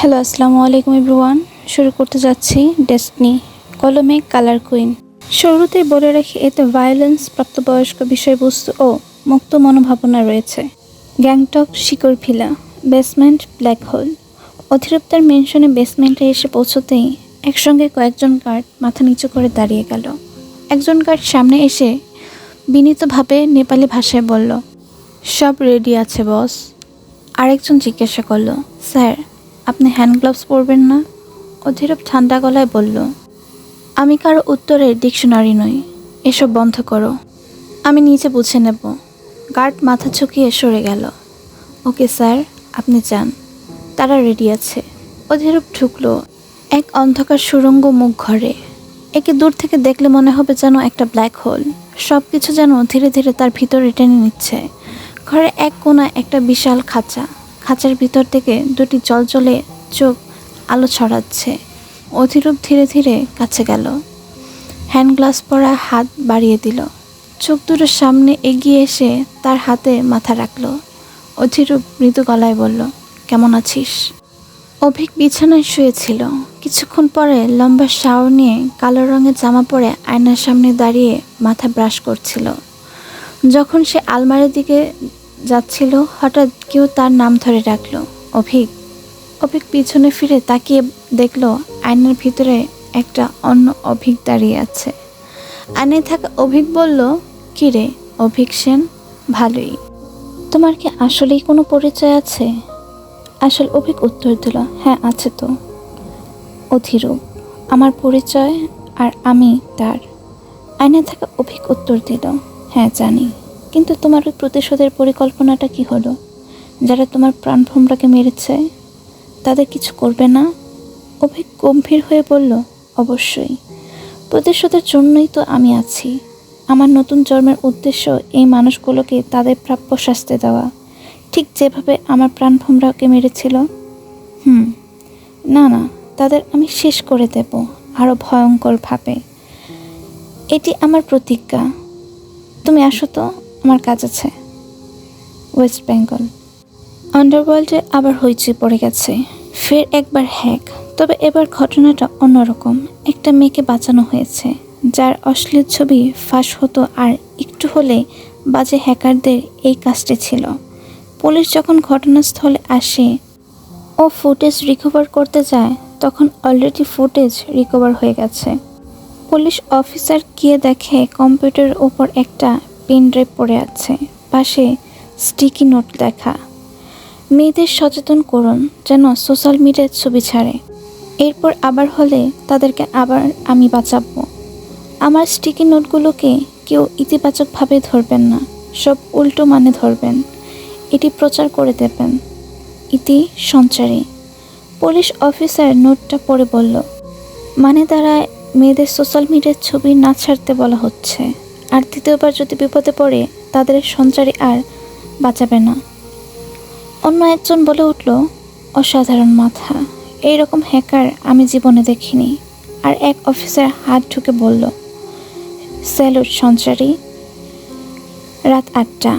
Hello, আসসালামু আলাইকুম everyone. শুরু করতে যাচ্ছি ডেস্টিনি কলমে কালার কুইন। শুরুতেই বলে রাখি, এতে ভায়োলেন্স, প্রাপ্তবয়স্ক বিষয়বস্তু ও মুক্ত মনোভাবনা রয়েছে। গ্যাংটক শিকড়ভিলা, বেসমেন্ট ব্ল্যাক হোল। অধিরপ্তার মেনশনে বেসমেন্টে এসে পৌঁছতেই একসঙ্গে কয়েকজন গার্ড মাথা নিচু করে দাঁড়িয়ে গেল। একজন গার্ড সামনে এসে বিনীতভাবে নেপালি ভাষায় বলল, সব রেডি আছে বস। আরেকজন জিজ্ঞাসা করল, স্যার আপনি হ্যান্ড গ্লাভস পরবেন না? অধিরূপ ঠান্ডা গলায় বলল, আমি কারো উত্তরের ডিকশনারি নই, এসব বন্ধ করো, আমি নিচে বুঝে নেব। গার্ড মাথা ঝুঁকিয়ে সরে গেল। ওকে স্যার, আপনি যান, তারা রেডি আছে। অধিরূপ ঢুকলো এক অন্ধকার সুড়ঙ্গ মুখ ঘরে। একে দূর থেকে দেখলে মনে হবে যেন একটা ব্ল্যাক হোল। সব কিছু যেন ধীরে ধীরে তার ভিতরে টেনে নিচ্ছে। ঘরে এক কোণায় একটা বিশাল খাঁচা। খাঁচার ভিতর থেকে দুটি জলজলে চোখ আলো ছড়াচ্ছে। অধিরূপ ধীরে ধীরে কাছে গেল, হ্যান্ড গ্লাভস পরা হাত বাড়িয়ে দিল। চোখ দুটো সামনে এগিয়ে এসে তার হাতে মাথা রাখল। অধিরূপ মৃদু গলায় বলল, কেমন আছিস? অভিক বিছানায় শুয়েছিল। কিছুক্ষণ পরে লম্বা শাওয়ার নিয়ে কালো রঙের জামা পরে আয়নার সামনে দাঁড়িয়ে মাথা ব্রাশ করছিল। যখন সে আলমারির দিকে যাচ্ছিল, হঠাৎ কেউ তার নাম ধরে ডাকল, অভিক। অভিক পিছনে ফিরে তাকিয়ে দেখল আয়নার ভিতরে একটা অন্য অভিক দাঁড়িয়ে আছে। আয়নায় থাকা অভিক বলল, কি রে অভিক সেন? ভালোই। তোমার কি আসলেই কোনো পরিচয় আছে? আসল অভিক উত্তর দিল, হ্যাঁ আছে তো। অধিরূপ আমার পরিচয় আর আমি তার। আয়নায় থাকা অভিক উত্তর দিল, হ্যাঁ জানি, কিন্তু তোমার ওই প্রতিশোধের পরিকল্পনাটা কি হলো? যারা তোমার প্রাণভোমরাকে মেরেছে তাদের কিছু করবে না? অভিক গম্ভীর হয়ে বলল, অবশ্যই, প্রতিশোধের জন্যই তো আমি আছি। আমার নতুন জন্মের উদ্দেশ্য এই মানুষগুলোকে তাদের প্রাপ্য শাস্তি দেওয়া, ঠিক যেভাবে আমার প্রাণভোমরাকে মেরেছিল। না না, তাদের আমি শেষ করে দেব, আরও ভয়ঙ্করভাবে। এটি আমার প্রতিজ্ঞা। তুমি আসো তো, আমার কাজ আছে। ওয়েস্ট বেঙ্গল। আন্ডারওয়ার্ল্ডে আবার হইচই পড়ে গেছে। ফের একবার হ্যাক, তবে এবার ঘটনাটা অন্যরকম। একটা মেয়েকে বাঁচানো হয়েছে, যার অশ্লীল ছবি ফাঁস হতো, আর একটু হলে বাজে হ্যাকারদের এই কাজটি ছিল। পুলিশ যখন ঘটনাস্থলে আসে ও ফুটেজ রিকভার করতে যায়, তখন অলরেডি ফুটেজ রিকভার হয়ে গেছে। পুলিশ অফিসার গিয়ে দেখে কম্পিউটারের ওপর একটা পেন ড্রাইভ পড়ে আছে, পাশে স্টিকি নোট লেখা, মেয়েদের সচেতন করুন যেন সোশ্যাল মিডিয়ায় ছবি ছাড়ে। এরপর আবার হলে তাদেরকে আবার আমি বাঁচাবো। আমার স্টিকি নোটগুলোকে কেউ ইতিবাচকভাবে ধরবেন না, সব উল্টো মানে ধরবেন। এটি প্রচার করে দেবেন। ইতি সঞ্চারী। পুলিশ অফিসার নোটটা পড়ে বলল, মানে দাঁড়ায় মেয়েদের সোশ্যাল মিডিয়ার ছবি না ছাড়তে বলা হচ্ছে, আর দ্বিতীয়বার যদি বিপদে পড়ে তাদের সঞ্চারী আর বাঁচাবে না। অন্য একজন বলে উঠল, অসাধারণ মাথা, এইরকম হ্যাকার আমি জীবনে দেখিনি। আর এক অফিসার হাত ঢুকে বলল, স্যালুট সঞ্চারী। রাত 8টা।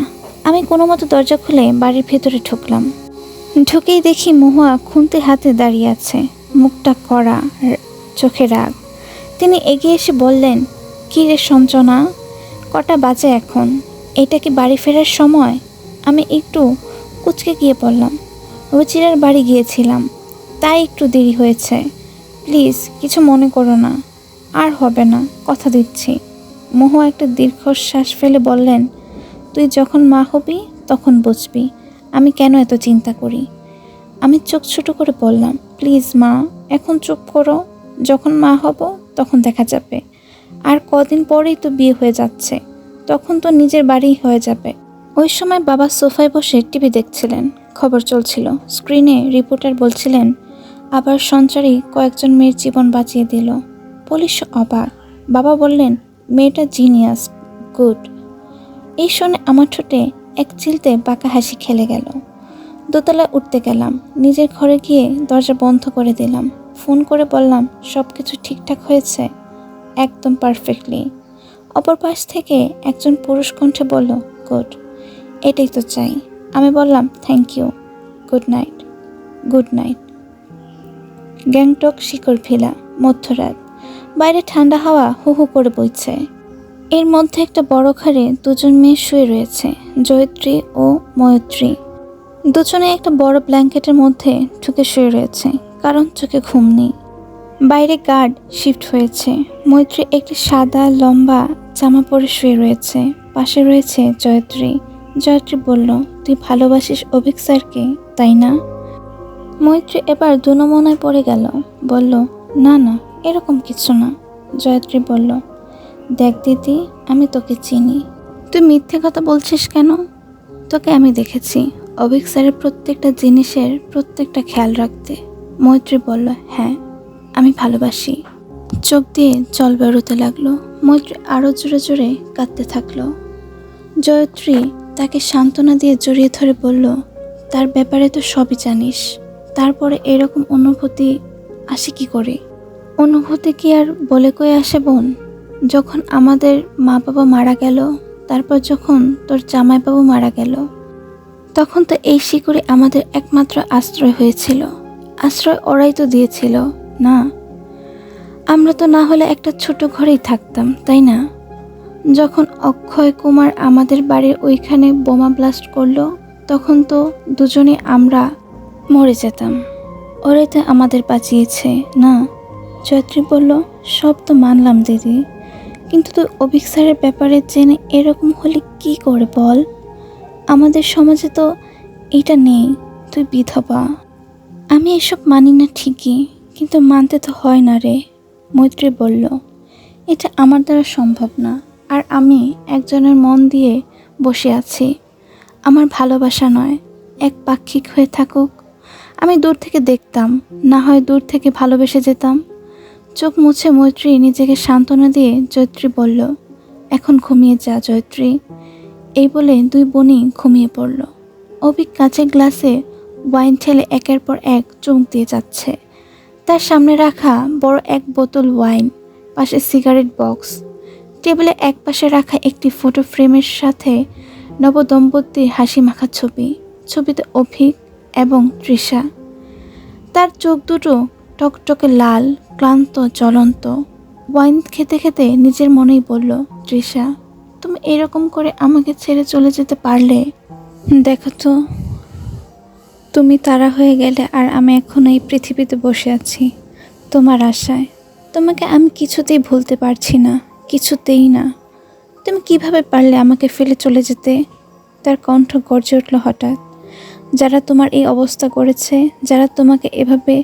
আমি কোনো মতো দরজা খুলে বাড়ির ভেতরে ঢুকলাম। ঢুকেই দেখি মহুয়া খুন্তি হাতে দাঁড়িয়ে আছে, মুখটা কড়া, চোখে রাগ। তিনি এগিয়ে এসে বললেন, কী রে সঞ্চনা, কটা বাজে এখন? এটা কি বাড়ি ফেরার সময়? আমি একটু কুচকে গিয়ে বললাম, রুচিরার বাড়ি গিয়েছিলাম, তাই একটু দেরি হয়েছে। প্লিজ কিছু মনে করো না, আর হবে না, কথা দিচ্ছি। মহুয়া একটা দীর্ঘশ্বাস ফেলে বললেন, তুই যখন মা হবি তখন বুঝবি আমি কেন এত চিন্তা করি। আমি চোখ ছোট করে বললাম, প্লিজ মা, এখন চুপ করো, যখন মা হব তখন দেখা যাবে। আর কদিন পরেই তো বিয়ে হয়ে যাচ্ছে, তখন তো নিজের বাড়ি হয়ে যাবে। ওই সময় বাবা সোফায় বসে টিভি দেখছিলেন, খবর চলছিল। স্ক্রিনে রিপোর্টার বলছিলেন, আবার সঞ্চারী কয়েকজন মেয়ের জীবন বাঁচিয়ে দিল। পুলিশ অবাক। বাবা বললেন, মেয়েটা জিনিয়াস, গুড। এই শুনে আমার ঠোঁটে এক চিলতে বাঁকা হাসি খেলে গেল। দোতলায় উঠতে গেলাম, নিজের ঘরে গিয়ে দরজা বন্ধ করে দিলাম। ফোন করে বললাম, সব কিছু ঠিকঠাক হয়েছে? একদম পারফেক্টলি। অপর পাশ থেকে একজন পুরুষ কণ্ঠে বলল, গুড, এটাই তো চাই। আমি বললাম, thank you, good night. Good night. Gangtok শিকড় ভিলা, মধ্যরাত। বাইরে ঠান্ডা হাওয়া হু হু করে বইছে। এর মধ্যে একটা বড় ঘরে দুজন মেয়ে শুয়ে রয়েছে, জয়ত্রী ও ময়ত্রী। দুজনে একটা বড় ব্ল্যাঙ্কেটের মধ্যে ঢুকে শুয়ে রয়েছে, কারণ চোখে ঘুম নেই। বাইরে গার্ড শিফট হয়েছে। মৈত্রী একটি সাদা লম্বা জামা পরে শুয়ে রয়েছে, পাশে রয়েছে জয়ত্রী। জয়ত্রী বলল, তুই ভালোবাসিস অভিক স্যারকে, তাই না? মৈত্রী এবার দুনমনায় পড়ে গেল, বলল, না না, এরকম কিছু না। জয়ত্রী বলল, দেখ দিদি, আমি তোকে চিনি। তুই মিথ্যে কথা বলছিস কেন? তোকে আমি দেখেছি অভিক স্যারের প্রত্যেকটা জিনিসের প্রত্যেকটা খেয়াল রাখতে। মৈত্রী বলল, হ্যাঁ, আমি ভালোবাসি। চোখ দিয়ে জল বেরোতে লাগলো। মৈত্রী আরও জোরে জোরে কাঁদতে থাকলো। জয়ত্রী তাকে সান্ত্বনা দিয়ে জড়িয়ে ধরে বলল, তার ব্যাপারে তো সবই জানিস, তারপরে এরকম অনুভূতি আসে কি করে? অনুভূতি কি আর বলে কয়ে আসে বোন? যখন আমাদের মা বাবা মারা গেল, তারপর যখন তোর জামাইবাবু মারা গেল, তখন তো এই শিকড়ে আমাদের একমাত্র আশ্রয় হয়েছিল। আশ্রয় ওরাই তো দিয়েছিল না? আমরা তো না হলে একটা ছোট ঘরেই থাকতাম, তাই না? যখন অক্ষয় কুমার আমাদের বাড়ির ওইখানে বোমা ব্লাস্ট করলো, তখন তো দুজনে আমরা মরে যেতাম। ওরাই তো আমাদের বাঁচিয়েছে না? জয়ত্রী বলল, সব তো মানলাম দিদি, কিন্তু তুই অভিক স্যারের ব্যাপারে জেনে এরকম হলে কি করে বল? আমাদের সমাজে তো এটা নেই, তুই বিধবা। আমি এসব মানি না ঠিকই, কিন্তু মানতে তো হয় না রে। মৈত্রী বলল, এটা আমার দ্বারা সম্ভব না, আর আমি একজনের মন দিয়ে বসে আছি। আমার ভালোবাসা নয়, এক পাক্ষিক হয়ে থাকুক। আমি দূর থেকে দেখতাম, না হয় দূর থেকে ভালোবেসে যেতাম। চোখ মুছে মৈত্রী নিজেকে সান্ত্বনা দিয়ে জয়ত্রী বলল, এখন ঘুমিয়ে যা জয়ত্রী। এই বলে দুই বোনই ঘুমিয়ে পড়ল। অভিক কাঁচের গ্লাসে ওয়াইন ঠেলে একের পর এক চুমুক দিয়ে যাচ্ছে। তার সামনে রাখা বড় এক বোতল ওয়াইন, পাশে সিগারেট বক্স, টেবিলে এক পাশে রাখা একটি ফটো ফ্রেমের সাথে নবদম্পতির হাসি মাখা ছবি। ছবিতে অভিক এবং তৃষা। তার চোখ দুটো টকটকে লাল, ক্লান্ত, জ্বলন্ত। ওয়াইন খেতে খেতে নিজের মনেই বলল, তৃষা, তুমি এরকম করে আমাকে ছেড়ে চলে যেতে পারলে? দেখো তো, তুমি তারা হয়ে গেলে আর আমি এখন এই পৃথিবীতে বসে আছি তোমার আশায়। তোমাকে আমি কিছুতেই ভুলতে পারছি না, কিছুতেই না। তুমি কিভাবে পারলে আমাকে ফেলে চলে যেতে? তার কণ্ঠ গর্জে উঠল হঠাৎ। যারা তোমার এই অবস্থা করেছে, যারা তোমাকে এভাবে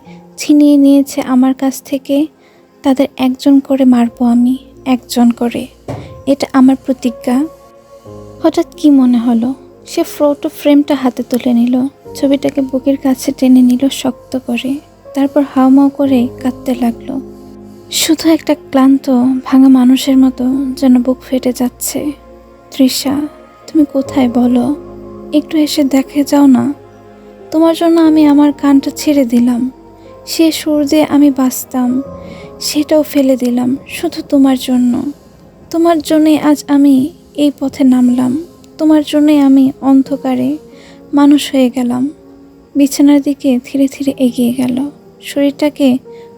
ছিনিয়ে নিয়েছে আমার কাছ থেকে, তাদের একজন করে মারবো আমি, একজন করে। এটা আমার প্রতিজ্ঞা। হঠাৎ কি মনে হলো, সে ফটো ফ্রেমটা হাতে তুলে নিল, ছবিটাকে বুকের কাছে টেনে নিল শক্ত করে, তারপর হাউমাউ করে কাঁদতে লাগলো। শুধু একটা ক্লান্ত ভাঙা মানুষের মতো যেন বুক ফেটে যাচ্ছে। তৃষা, তুমি কোথায় বলো? একটু এসে দেখে যাও না। তোমার জন্য আমি আমার গানটা ছেড়ে দিলাম, সে সুর দিয়ে আমি বাঁচতাম, সেটাও ফেলে দিলাম শুধু তোমার জন্য। তোমার জন্যই আজ আমি এই পথে নামলাম, তোমার জন্যই আমি অন্ধকারে মানুষ হয়ে গেলাম। বিছানার দিকে ধীরে ধীরে এগিয়ে গেল, শরীরটাকে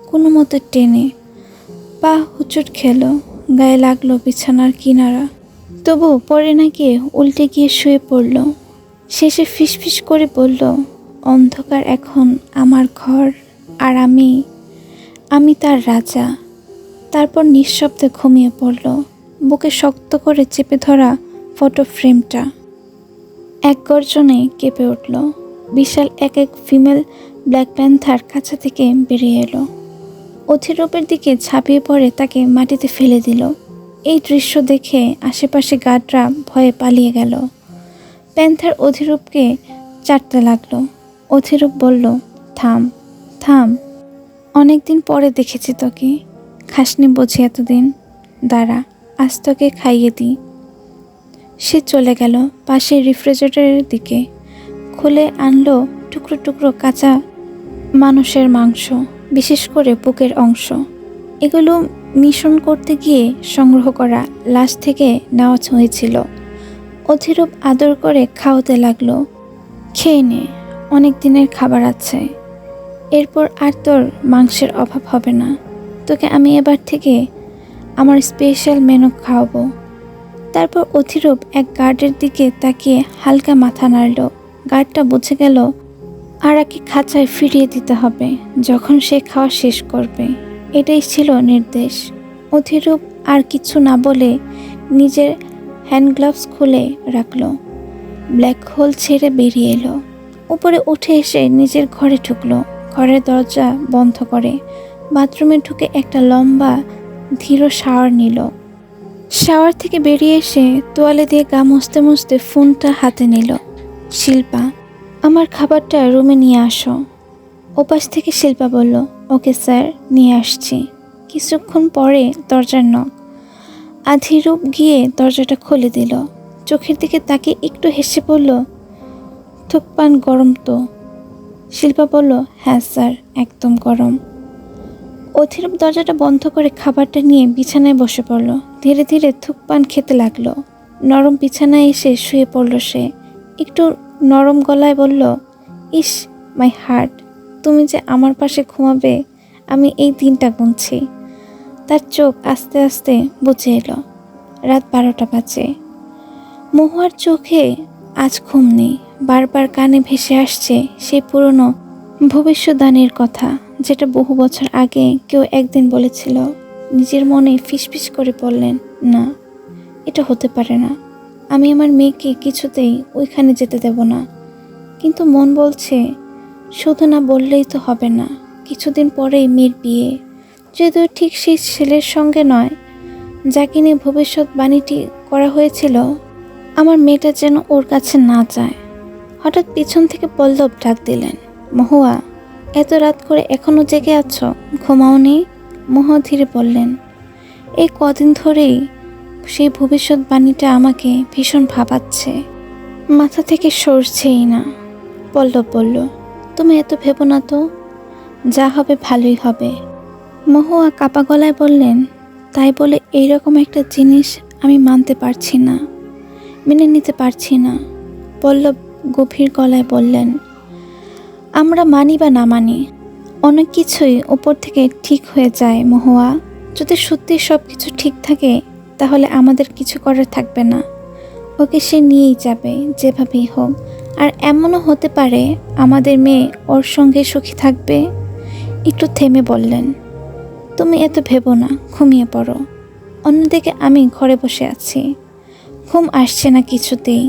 কোনো মতে টেনে। পা হুচট খেলো, গায়ে লাগলো বিছানার কিনারা, তবু পরে না গিয়ে উল্টে গিয়ে শুয়ে পড়ল। শেষে ফিসফিস করে বলল, অন্ধকার এখন আমার ঘর, আর আমি তার রাজা। তারপর নিঃশব্দে ঘুমিয়ে পড়ল, বুকে শক্ত করে চেপে ধরা ফটো ফ্রেমটা এক গর্জনে কেঁপে উঠল। বিশাল এক এক ফিমেল ব্ল্যাক প্যান্থার কাছা থেকে বেরিয়ে এলো, অধিরূপের দিকে ঝাঁপিয়ে পড়ে তাকে মাটিতে ফেলে দিল। এই দৃশ্য দেখে আশেপাশে গার্ডরা ভয়ে পালিয়ে গেল। প্যান্থার অধিরূপকে চাটতে লাগলো। অধিরূপ বলল, থাম থাম, অনেকদিন পরে দেখেছি তোকে, খাসনি বুঝি এতদিন, দাঁড়া আজ তোকে খাইয়ে দিই। সে চলে গেল পাশের রেফ্রিজারেটরের দিকে, খুলে আনলো টুকরো টুকরো কাঁচা মানুষের মাংস, বিশেষ করে বুকের অংশ। এগুলো মিশন করতে গিয়ে সংগ্রহ করা লাশ থেকে নেওয়া হয়েছিল। অধিরূপ আদর করে খাওয়াতে লাগলো, খেয়ে নে, অনেক দিনের খাবার আছে। এরপর আর তোর মাংসের অভাব হবে না। তোকে আমি এবার থেকে আমার স্পেশাল মেনু খাওয়াবো। তারপর অধিরূপ এক গার্ডের দিকে তাকিয়ে হালকা মাথা নাড়ল। গার্ডটা বুঝে গেল আরাকে খাঁচায় ফিরিয়ে দিতে হবে যখন সে খাওয়া শেষ করবে। এটাই ছিল নির্দেশ। অধিরূপ আর কিছু না বলে নিজের হ্যান্ড গ্লাভস খুলে রাখল। ব্ল্যাক হোল ছেড়ে বেরিয়ে এলো। উপরে উঠে এসে নিজের ঘরে ঢুকলো। ঘরের দরজা বন্ধ করে বাথরুমে ঢুকে একটা লম্বা ধীর শাওয়ার নিল। শাওয়ার থেকে বেরিয়ে এসে তোয়ালে দিয়ে গা মুছতে মুছতে ফোনটা হাতে নিল। শিল্পা, আমার খাবারটা রুমে নিয়ে আসো। ওপাশ থেকে শিল্পা বলল, ওকে স্যার, নিয়ে আসছি। কিছুক্ষণ পরে দরজার নক। অধিরূপ গিয়ে দরজাটা খুলে দিল। চোখের দিকে তাকে একটু হেসে বলল, থুকপান গরম তো? শিল্পা বলল, হ্যাঁ স্যার, একদম গরম। অধিরূপ দরজাটা বন্ধ করে খাবারটা নিয়ে বিছানায় বসে পড়ল। ধীরে ধীরে থুকপান খেতে লাগলো। নরম বিছানায় এসে শুয়ে পড়ল সে। একটু নরম গলায় বলল, ইস মাই হার্ট, তুমি যে আমার পাশে ঘুমাবে আমি এই দিনটা গুনছি। তার চোখ আস্তে আস্তে বুঝে এলো। রাত 12টা বাজে। মহুয়ার চোখে আজ ঘুম নেই। বারবার কানে ভেসে আসছে সেই পুরনো ভবিষ্যদ্বাণীর কথা, যেটা বহু বছর আগে কেউ একদিন বলেছিল। নিজের মনে ফিসফিস করে বললেন, না, এটা হতে পারে না। আমি আমার মেয়েকে কিছুতেই ওইখানে যেতে দেব না। কিন্তু মন বলছে, শুধু না বললেই তো হবে না। কিছুদিন পরেই মেয়ের বিয়ে, যদিও ঠিক সেই ছেলের সঙ্গে নয় যাকে নিয়ে ভবিষ্যৎবাণীটি করা হয়েছিল। আমার মেয়েটা যেন ওর কাছে না যায়। হঠাৎ পিছন থেকে পল্লব ডাক দিলেন, মহুয়া, এত রাত করে এখনো জেগে আছো, ঘুমাওনি? মহুয়া ধীরে বললেন, এই কদিন ধরেই সেই ভবিষ্যৎবাণীটা আমাকে ভীষণ ভাবাচ্ছে, মাথা থেকে সরছেই না। পল্লব বলল, তুমি এত ভেবো না তো, যা হবে ভালোই হবে। মহুয়া কাপা গলায় বললেন, তাই বলে এইরকম একটা জিনিস আমি মানতে পারছি না, মেনে নিতে পারছি না। পল্লব গভীর গলায় বললেন, আমরা মানি বা না মানি, অনেক কিছুই উপর থেকে ঠিক হয়ে যায় মহুয়া। যদি সত্যি সব কিছু ঠিক থাকে তাহলে আমাদের কিছু করার থাকবে না। ওকে সে নিয়েই যাবে যেভাবেই হোক। আর এমনও হতে পারে আমাদের মেয়ে ওর সঙ্গে সুখী থাকবে। একটু থেমে বললেন, তুমি এত ভেবো না, ঘুমিয়ে পড়ো। অন্যদিকে আমি ঘরে বসে আছি, ঘুম আসছে না কিছুতেই।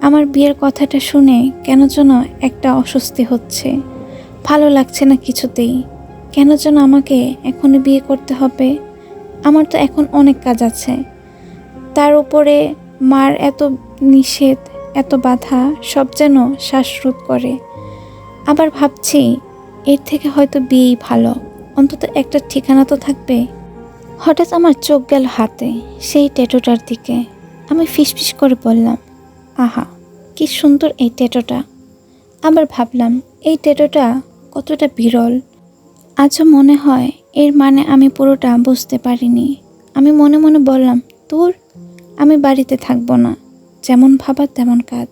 আমার বিয়ের কথাটা শুনে কেন যেন একটা অস্বস্তি হচ্ছে, ভালো লাগছে না কিছুতেই। কেন যেন আমাকে এখনই বিয়ে করতে হবে। আমার তো এখন অনেক কাজ আছে, তার উপরে মার এত নিষেধ, এত বাধা, সব যেন শ্বাসরোধ করে। আবার ভাবছি এর থেকে হয়তো বিয়েই ভালো, অন্তত একটা ঠিকানা তো থাকবে। হঠাৎ আমার চোখ গেল হাতে, সেই ট্যাটুটার দিকে। আমি ফিসফিস করে বললাম, আহা, কি সুন্দর এই ট্যাটুটা। আবার ভাবলাম এই ট্যাটুটা কতটা বিরল। আজও মনে হয় এর মানে আমি পুরোটা বুঝতে পারিনি। আমি মনে মনে বললাম, তোর, আমি বাড়িতে থাকবো না, যেমন ভাবা তেমন কাজ।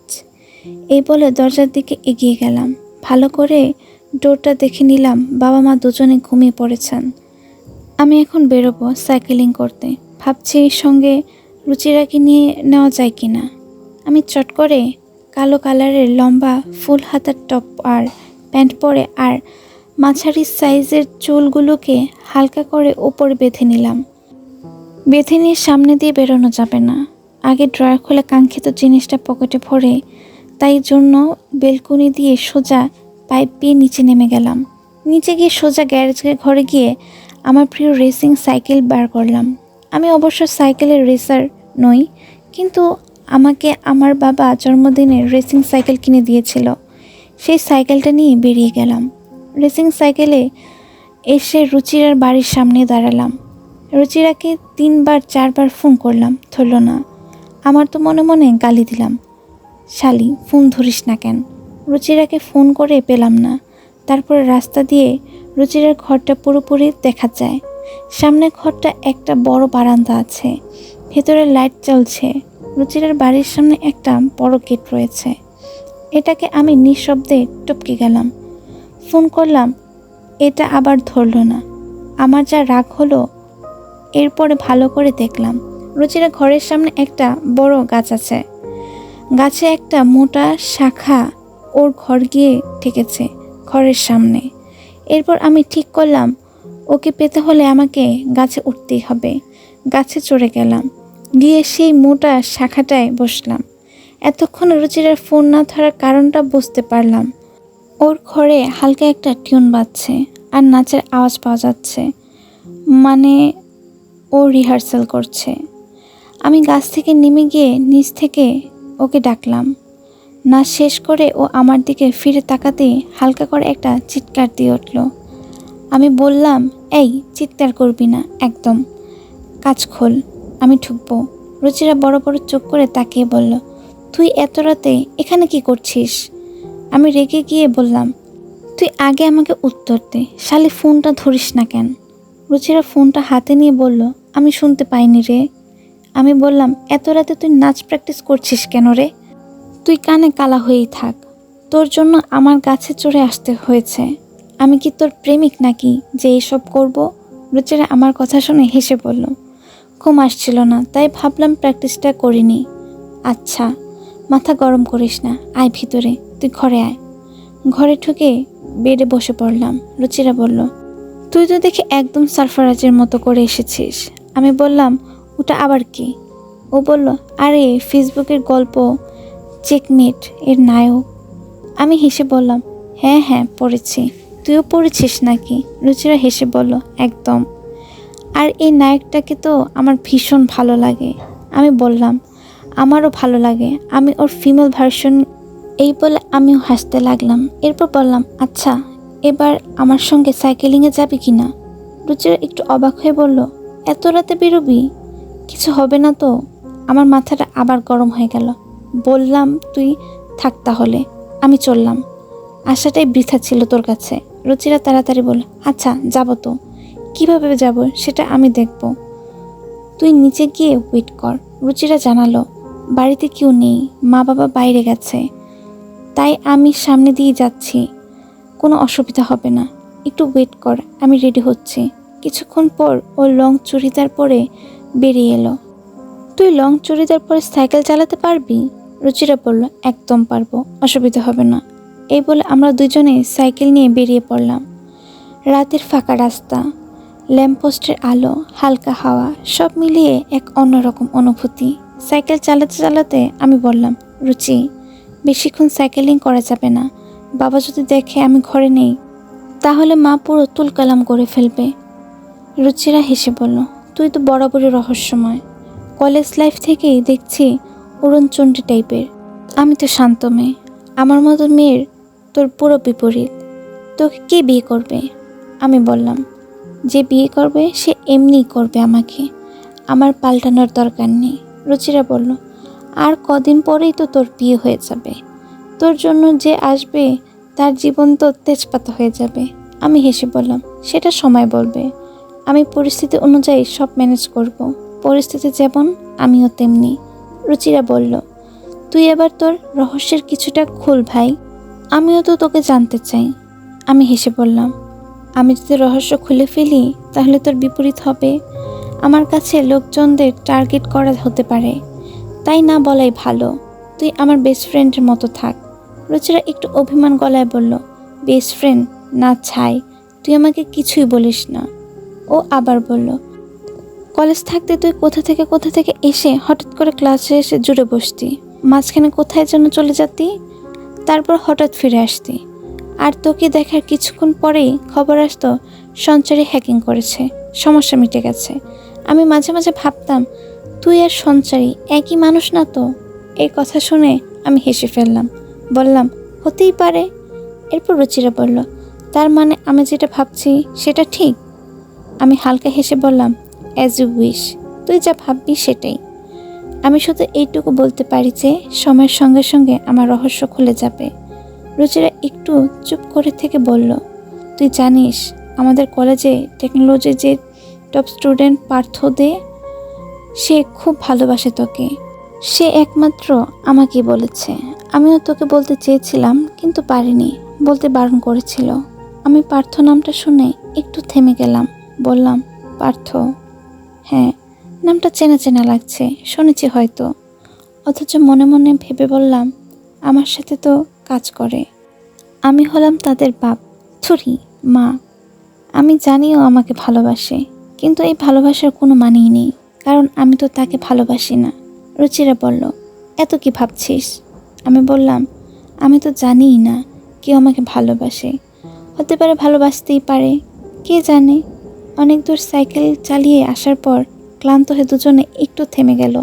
এই বলে দরজার দিকে এগিয়ে গেলাম। ভালো করে ডোরটা দেখে নিলাম, বাবা মা দুজনে ঘুমিয়ে পড়েছেন। আমি এখন বেরোবো সাইকেলিং করতে। ভাবছি এর সঙ্গে রুচিরাকে নিয়ে নেওয়া যায় কি না। আমি চট করে কালো কালারের লম্বা ফুল হাতার টপ আর প্যান্ট পরে আর মাঝারি সাইজের চুলগুলোকে হালকা করে উপরে বেঁধে নিলাম। বেঁধে নিয়ে সামনে দিয়ে বেরোনো যাবে না। আগে ড্রয়ার খুলে কাঙ্ক্ষিত জিনিসটা পকেটে ভরে তাই জন্য বেলকনি দিয়ে সোজা পাইপ দিয়ে নিচে নেমে গেলাম। নিচে গিয়ে সোজা গ্যারেজের ঘরে গিয়ে আমার প্রিয় রেসিং সাইকেল বার করলাম। আমি অবশ্য সাইকেলের রেসার নই, কিন্তু আমাকে আমার বাবা জন্মদিনে রেসিং সাইকেল কিনে দিয়েছিল। সেই সাইকেলটা নিয়ে বেরিয়ে গেলাম। রেসিং সাইকেলে এসে রুচিরার বাড়ির সামনে দাঁড়ালাম। রুচিরাকে 3-4বার ফোন করলাম, ধরল না। আমার তো মনে মনে গালি দিলাম, শালি, ফোন ধরিস না কেন। রুচিরাকে ফোন করে পেলাম না। তারপরে রাস্তা দিয়ে রুচিরার ঘরটা পুরোপুরি দেখা যায়। সামনের ঘরটা একটা বড় বারান্দা আছে, ভেতরে লাইট জ্বলছে। রুচিরার বাড়ির সামনে একটা বড় গেট রয়েছে। এটাকে আমি নিঃশব্দে টপকে গেলাম। ফোন করলাম, এটা আবার ধরল না। আমার যা রাগ হলো। এরপরে ভালো করে দেখলাম রুচিরা ঘরের সামনে একটা বড় গাছ আছে। গাছে একটা মোটা শাখা ওর ঘর গিয়ে ঠেকেছে ঘরের সামনে। এরপর আমি ঠিক করলাম ওকে পেতে হলে আমাকে গাছে উঠতেই হবে। গাছে চড়ে গেলাম, গিয়ে সেই মোটা শাখাটায় বসলাম। এতক্ষণ রুচিরার ফোন না ধরার কারণটা বুঝতে পারলাম। ওর ঘরে হালকা একটা টিউন বাজছে আর নাচের আওয়াজ পাওয়া যাচ্ছে, মানে ও রিহার্সাল করছে। আমি গাছ থেকে নেমে গিয়ে নিচ থেকে ওকে ডাকলাম। নাচ শেষ করে ও আমার দিকে ফিরে তাকাতেই হালকা করে একটা চিৎকার দিয়ে উঠল। আমি বললাম, এই চিৎকার করবি না একদম, কাজ খোল, আমি ঢুকবো। রুচিরা বড় বড় চোখ করে তাকিয়ে বলল, তুই এত রাতে এখানে কি করছিস? আমি রেগে গিয়ে বললাম, তুই আগে আমাকে উত্তর দে, শালি ফোনটা ধরিস না কেন? রুচিরা ফোনটা হাতে নিয়ে বলল, আমি শুনতে পাইনি রে। আমি বললাম, এত রাতে তুই নাচ প্র্যাকটিস করছিস কেন রে? তুই কানে কালা হয়েই থাক, তোর জন্য আমার গাছে চড়ে আসতে হয়েছে। আমি কি তোর প্রেমিক নাকি যে এসব করব? রুচিরা আমার কথা শুনে হেসে বলল, ঘুম আসছিল না তাই ভাবলাম প্র্যাকটিসটা করিনি। আচ্ছা, মাথা গরম করিস না, আয় ভিতরে, তুই ঘরে আয়। ঘরে ঢুকে বেডে বসে পড়লাম। রুচিরা বলল, তুই তো দেখি একদম সারফারাজের মতো করে এসেছিস। আমি বললাম, ওটা আবার কি? ও বলল, আরে ফেসবুকের গল্প চেকমেট এর নায়ক। আমি হেসে বললাম, হ্যাঁ হ্যাঁ পড়েছি, তুইও পড়েছিস নাকি? রুচিরা হেসে বলল, একদম। আর এই নায়কটাকে তো আমার ভীষণ ভালো লাগে। আমি বললাম, আমারও ভালো লাগে, আমি ওর ফিমেল ভার্সন। এই বলে আমিও হাসতে লাগলাম। এরপর বললাম, আচ্ছা এবার আমার সঙ্গে সাইকেলিংয়ে যাবি কি না? রুচিরা একটু অবাক হয়ে বলল, এত রাতে বেরোবি? কিছু হবে না তো? আমার মাথাটা আবার গরম হয়ে গেল। বললাম, তুই থাক তাহলে, আমি চললাম। আশাটাই বৃথা ছিল তোর কাছে। রুচিরা তাড়াতাড়ি বলল, আচ্ছা যাব তো, কিভাবে যাব সেটা আমি দেখব, তুই নিচে গিয়ে ওয়েট কর। রুচিরা জানালো, বাড়িতে কেউ নেই, মা বাবা বাইরে গেছে, তাই আমি সামনে দিয়ে যাচ্ছি, কোনো অসুবিধা হবে না, একটু ওয়েট কর, আমি রেডি হচ্ছি। কিছুক্ষণ পর ও লং চুড়িদার পরে বেরিয়ে এলো। তুই লং চুড়িদার পরে সাইকেল চালাতে পারবি? রুচিরা বলল, একদম পারবো, অসুবিধা হবে না। এই বলে আমরা দুজনে সাইকেল নিয়ে বেরিয়ে পড়লাম। রাতের ফাঁকা রাস্তা, ল্যাম্পপোস্টের আলো, হালকা হাওয়া, সব মিলিয়ে এক অন্যরকম অনুভূতি। সাইকেল চালাতে চালাতে আমি বললাম, রুচি বেশিক্ষণ সাইকেলিং করা যাবে না, বাবা যদি দেখে আমি ঘরে নেই তাহলে মা পুরো তুলকালাম করে ফেলবে। রুচিরা হেসে বলল, তুই তো বরাবরই রহস্যময়, কলেজ লাইফ থেকেই দেখছি উড়নচণ্ডী টাইপের। আমি তো শান্ত মেয়ে, আমার মতো মেয়ের তোর পুরো বিপরীত। তোকে কে বিয়ে করবে? আমি বললাম, যে বিয়ে করবে সে এমনিই করবে আমাকে, আমার পাল্টানোর দরকার নেই। রুচিরা বলল, আর কদিন পরেই তো তোর বিয়ে হয়ে যাবে, তোর জন্য যে আসবে তার জীবন তো তেজপাতা হয়ে যাবে। আমি হেসে বললাম, সেটা সময় বলবে, আমি পরিস্থিতি অনুযায়ী সব ম্যানেজ করব, পরিস্থিতি যেমন আমিও তেমনি। রুচিরা বলল, তুই এবার তোর রহস্যের কিছুটা খুল ভাই, আমিও তো তোকে জানতে চাই। আমি হেসে বললাম, আমি যদি রহস্য খুলে ফেলি তাহলে তোর বিপরীত হবে, আমার কাছে লোকজনদের টার্গেট করা হতে পারে, তাই না বলাই ভালো, তুই আমার বেস্ট ফ্রেন্ডের মতো থাক। রুচিরা একটু অভিমান গলায় বলল, বেস্ট ফ্রেন্ড না ছাই, তুই আমাকে কিছুই বলিস না। ও আবার বলল, কলেজ থাকতে তুই কোথা থেকে এসে হঠাৎ করে ক্লাসে এসে জুড়ে বসতি, মাঝখানে কোথায় যেন চলে যেতি, তারপর হঠাৎ ফিরে আসতি, আর তোকে দেখার কিছুক্ষণ পরেই খবর আসতো সঞ্চারী হ্যাকিং করেছে, সমস্যা মিটে গেছে। আমি মাঝে মাঝে ভাবতাম তুই আর সঞ্চারী একই মানুষ না তো? এই কথা শুনে আমি হেসে ফেললাম, বললাম, হতেই পারে। এরপর রুচিরা বলল, তার মানে আমি যেটা ভাবছি সেটা ঠিক? আমি হালকা হেসে বললাম, অ্যাজ ইউ উইশ, তুই যা ভাববি সেটাই। আমি শুধু এইটুকু বলতে পারি যে সময়ের সঙ্গে সঙ্গে আমার রহস্য খুলে যাবে। রুচিরা একটু চুপ করে থেকে বলল, তুই জানিস আমাদের কলেজে টেকনোলজি যে টপ স্টুডেন্ট পার্থ দে, সে খুব ভালোবাসে তোকে, সে একমাত্র আমাকে বলেছে। আমিও তোকে বলতে চেয়েছিলাম কিন্তু পারিনি, বলতে বারণ করেছিল। আমি পার্থ নামটা শুনে একটু থেমে গেলাম। বললাম, পার্থ? হ্যাঁ, নামটা চেনা চেনা লাগছে, শুনেছি হয়তো। অথচ মনে মনে ভেবে বললাম, আমার সাথে তো কাজ করে। আমি হলাম তাদের বাপ, থুরি মা। আমি জানিও আমাকে ভালোবাসে, কিন্তু এই ভালোবাসার কোনো মানেই নেই, কারণ আমি তো তাকে ভালোবাসি না। রুচিরা বলল, এত কি ভাবছিস? আমি বললাম, আমি তো জানিই না কেউ আমাকে ভালোবাসে। হতে পারে, ভালোবাসতেই পারে, কে জানে। অনেক দূর সাইকেল চালিয়ে আসার পর ক্লান্ত হয়ে দুজনে একটু থেমে গেল।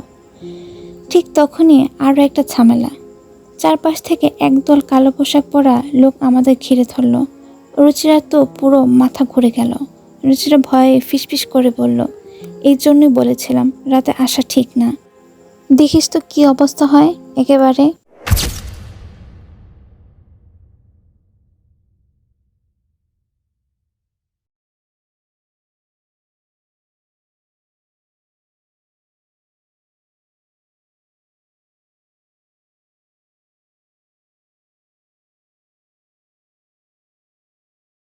ঠিক তখনই আরও একটা ঝামেলা। চারপাশ থেকে একদল কালো পোশাক পরা লোক আমাদের ঘিরে ধরল। রুচিরা তো পুরো মাথা ঘুরে গেল। রুচিরা ভয়ে ফিসফিস করে বলল, এই জন্যই বলেছিলাম রাতে আসা ঠিক না। দেখিস তো কি অবস্থা হয় একেবারে।